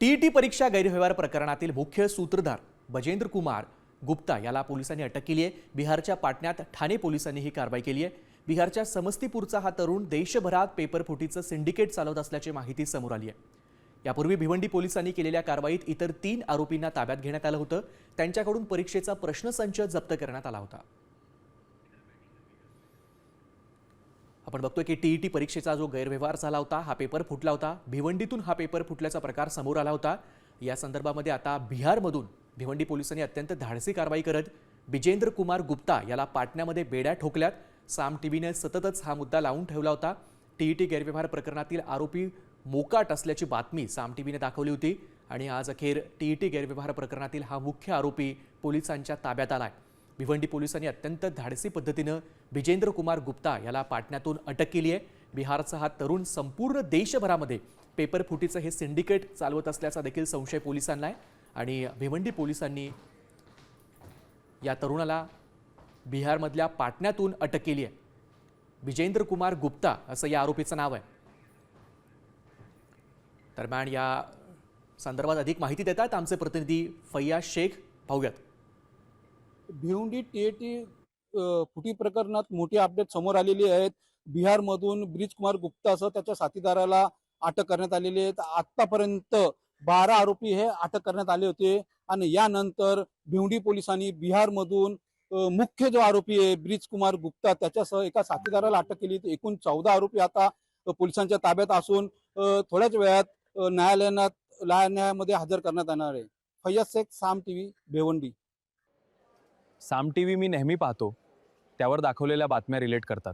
TET परीक्षा गैरव्यवहार प्रकरणातील मुख्य सूत्रधार बजेंद्र कुमार गुप्ता याला पोलिसांनी अटक केली आहे। बिहारच्या पाटण्यात ठाणे पोलिसांनी ही कारवाई केली आहे। बिहारच्या समस्तीपूरचा हा तरुण देशभरात पेपर फुटीचं सिंडिकेट चालवत असल्याची माहिती समोर आली आहे। यापूर्वी भिवंडी पोलिसांनी केलेल्या कारवाईत इतर 3 आरोपींना ताब्यात घेण्यात आलं होतं। त्यांच्याकडून परीक्षेचा प्रश्नसंच जप्त करण्यात आला होता। आपण बघतोय की टीईटी परीक्षेचा जो गैरव्यवहार झाला होता, हा पेपर फुटला होता। भिवंडीतून हा पेपर फुटल्याचा प्रकार समोर आला होता। या संदर्भामध्ये आता बिहारमधून भिवंडी पोलिसांनी अत्यंत धाडसी कारवाई करत बिजेंद्र कुमार गुप्ता याला पाटण्यामध्ये बेड्या ठोकल्यात। साम टीव्हीने सततच हा मुद्दा लावून ठेवला होता। टीईटी गैरव्यवहार प्रकरणातील आरोपी मोकाट असल्याची बातमी साम टीव्हीने दाखवली होती आणि आज अखेर टीईटी गैरव्यवहार प्रकरणातील हा मुख्य आरोपी पोलिसांच्या ताब्यात आलाय। भिवंडी पोलिसांनी अत्यंत धाडसी पद्धतीनं बिजेंद्र कुमार गुप्ता याला पाटण्यातून अटक केली आहे। बिहारचा हा तरुण संपूर्ण देशभरामध्ये पेपर फुटीचं हे सिंडिकेट चालवत असल्याचा देखील संशय पोलिसांना आहे आणि भिवंडी पोलिसांनी या तरुणाला बिहारमधल्या पाटण्यातून अटक केली आहे। बिजेंद्र कुमार गुप्ता असं या आरोपीचं नाव आहे। दरम्यान या संदर्भात अधिक माहिती देतात आमचे प्रतिनिधी फैयाज शेख। पाहूयात। भिवंडी टीईटी फुटी प्रकरणात मोठी अपडेट समोर आलेली आहेत। बिहारमधून ब्रिज कुमार गुप्तासह त्याच्या साथीदाराला अटक करण्यात आलेली आहे। आतापर्यंत 12 आरोपी हे अटक करण्यात आले होते आणि यानंतर भिवंडी पोलिसांनी बिहारमधून मुख्य जो आरोपी आहे ब्रिज कुमार गुप्ता त्याच्यासह एका साथीदाराला अटक केली। एकूण 14 आरोपी आता पोलिसांच्या ताब्यात असून थोड्याच वेळात न्यायालयामध्ये हजर करण्यात येणार आहे। फैयाज शेख, साम टीव्ही, भिवंडी। साम टीव्ही मी नेहमी पाहतो, त्यावर दाखवलेल्या बातम्या रिलेट करतात।